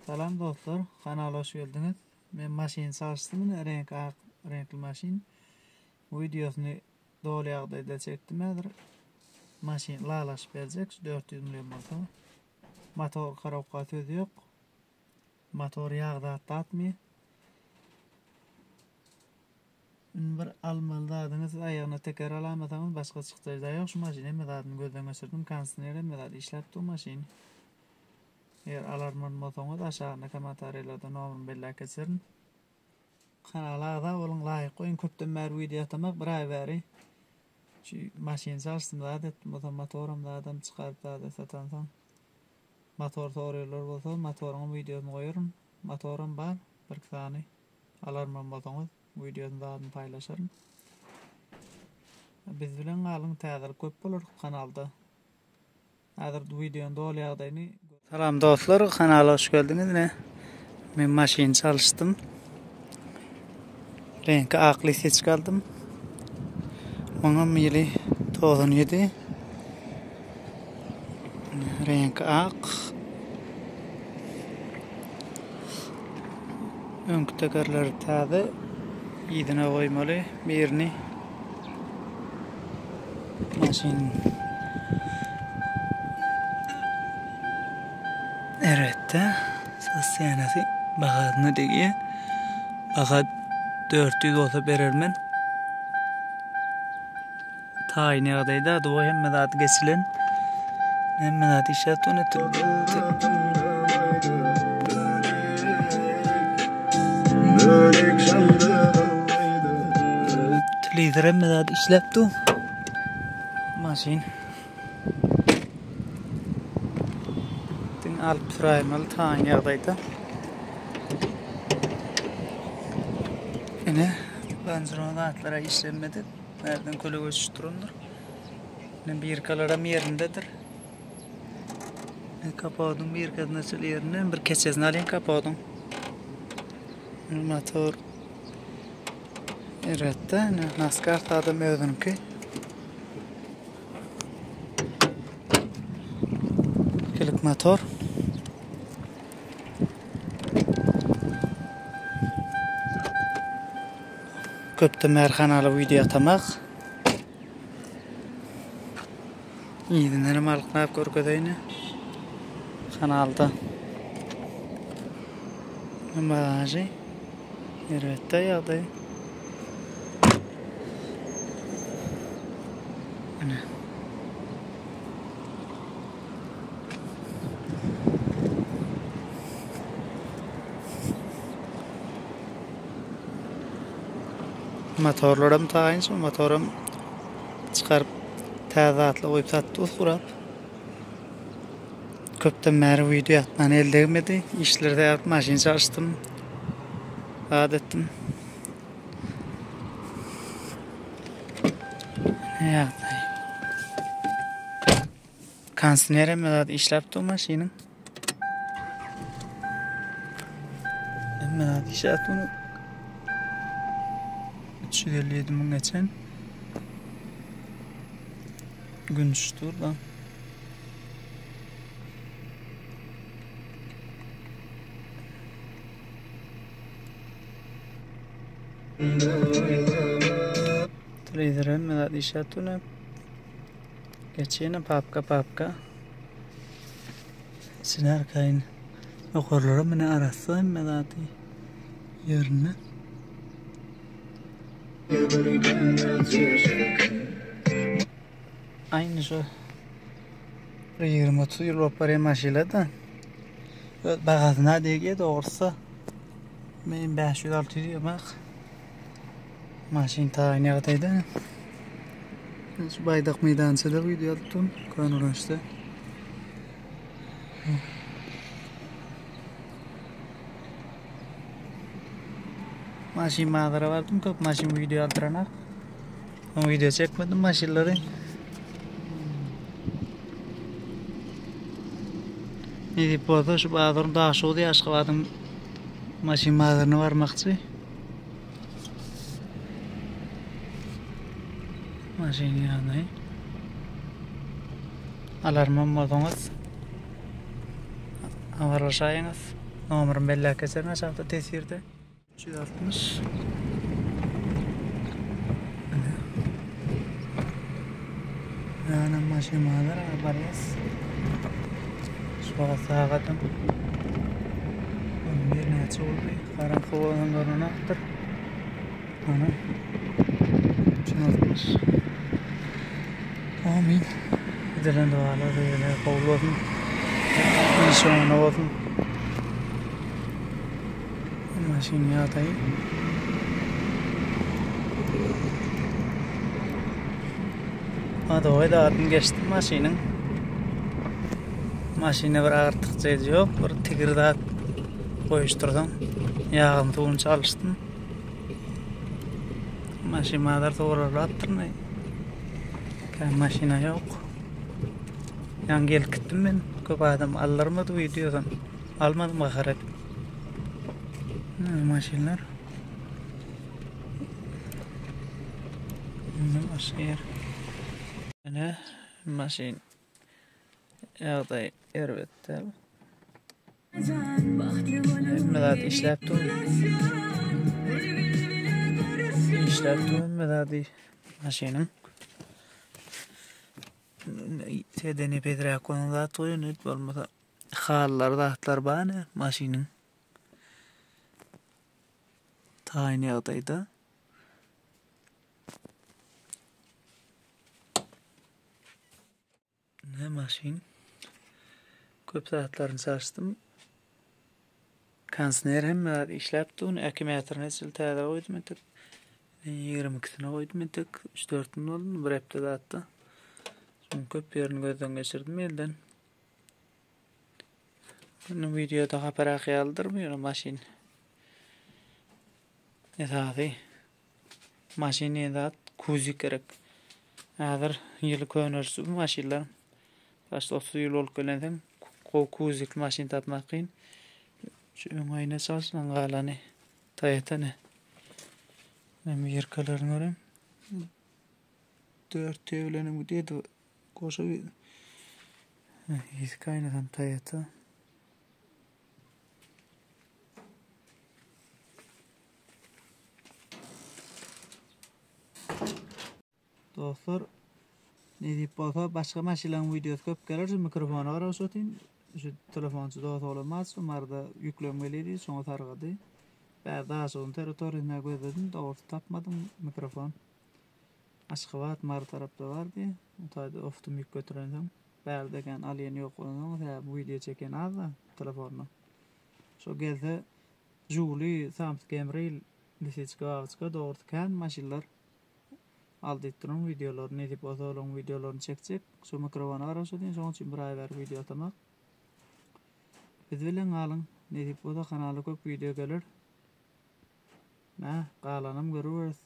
Salam dostlar, kanala hoş geldiniz. Ben maşin çalıştım, renkli maşin. Videosunu doğru yağdayda çektim. Maşin lalaş verecek, 400 milyon motor. Motor karavka sözü yok. Motor yağda atmıyor. Bir almalı dadınız, ayağına teker alamasanız başka çıktığı da yok. Şu maşini medadını gözden geçirdim. Kansinere medadı işlettim maşini. Eğer alarmın motorunu da aşağına komentarlarda nomerimi belli geçirin. Kanala da olun layık koyun köpten mer video atamak bir ay veri. Şu maşin çalıştım da adet motorum da adam çıkarıp da satansan. Motor soruyorlar olsa motorun videosunu koyuyorum. Motorum var bir tane. Alarmın motorunu videosunu da paylaşırım. Biz bilen alın tadil köp olur kanalda. Hazır videonun doğru yağdayını. Salam dostlar, kanala hoş geldiniz. Ben maşin çalıştım. Rengi aklı seç kaldım. Bana mili 97. Rengi ak. Ön tekerleri tadı. İyidine koymalı. Birini. Maşin. Evet de. Sasyanası. Bakadını diye. Bakad 400 olsa verirmen. Tayini adayda adı o hem medat geçilen. Hem medat işaret onu lider hem medat işleptu. Maşin. Tin alp sıraymalı tayini adayda. Yine benzerona atlara işlenmedi. Nereden kolu göçtürünür. Bir kalaram yerindedir. Kapadım bir kadın açıl yerinden bir keçesini alayım kapadım. Motor. Evet de naskar tadım ödüm ki. Kilik motor. Köpte merhanalı video atamak. İyidinlerim alıqnap görgödeyini. Kanalda. Bagajı. Evet de yağdı. Motorlarım tayinç, motorum çıkarıp tazatlı koyup sattı kurap. Köpten meri video yapman elde etmedi. İşlerde yapıp maşin çalıştım. Adettim. Ya. Kansinere medat işlepti o maşinin. Medat işlepti onu. 357 mun geçen. Gün düştür da. Trader'ın medat işletini geçeyine papka sinar kayın okurları mene arası medatı yerine aynı şu 20-30 yıl opera maşıyla da bagazına diye doğrusu benim 500-600 yemek maşin tayini adaydı. Şu baydak meydancıda video attım. Kanunlaştı. Maşin mağdara vardım. Köp maşin video aldıranak. Ama video çekmedim maşinleri. Neydi bu arada şu bağlarım daha şoğdu ya aşkıvadım. Maşin mağdarına varmakçı. Maşin yanı. Alarmam modunuz. Avalaşayınız. Nomer'ın belli keserine aşağıda tesirde. 360. Yani maşimalar arbariyaz. Şu sağadım. Bir neçe oldu. Karanlık olanın görünü aktır. Ana. 360. Amin. Dilen dualar böyle kabul olsun. İnşallah olsun. Maşin yatayım. Hadi oyda atın geçtim maşinin. Maşine bir artık yok. Bir tigirdat koyuşturdum. Yağın tuğunu çalıştım. Maşin madar doğru attırmayı. Maşina yok. Yan gelip gittim ben. Köp adam alırmadı videodan. Almadım bakarak. Maşinler. Başka yer. Ne? Maşin. Yağday ervettel. Medat işleptim. Medadi maşinin. Sedeni pedra konuda toyun et olmasa hallar da atlar bana maşinin. Tayini yağdaydı. Ne maşin? Köp saatlarını saçtım. Kansner hem işleptim. 2 metrine siltədə koydum ettik. 22'sine koydum ettik. 3-4'ün oldu. Bir hepte de attı. Son köp yerini gözden geçirdim elden. Bunu videoda haberak yaldırmıyor maşin. Etadi. Maşin edat kuzik gerek. Hazır yılı könürsü bu maşinler. Başta 30 yıl olup gelen kuzik maşin tapmak kıyın. Şu ayna salsın galanı. Tayatanı. Ben bir yerkalarını göreyim. 4 tevlenim bu diye de koşa bir yüz kaynadan tayata. Dostlar ne deyip baka başka maşinlerin videosu köp gelir. Mikrofonu arasatayım. Şu telefoncu da olamaz. Umarda yüklenmeliydi. Sonra targadı. Ben daha sonra teritoriyine gözledim. Doğru tapmadım mikrofon. Aşkıvat mar tarafta vardı. Otayda oftum yük götürendim. Berdegen aliyen yok onun. Bu video çeken az da telefonla. Şu gezde Julie Samsung Camry lisitska doğru kan maşinler. Aldıytırım videolar ne deyip otalım videolarını çekecek. Şu mikrofonu arası deyin. Son için bir ay ver video atamak. Biz bilen alın. Ne deyip o da kanalı köp video gelir. Qalanım görürüz.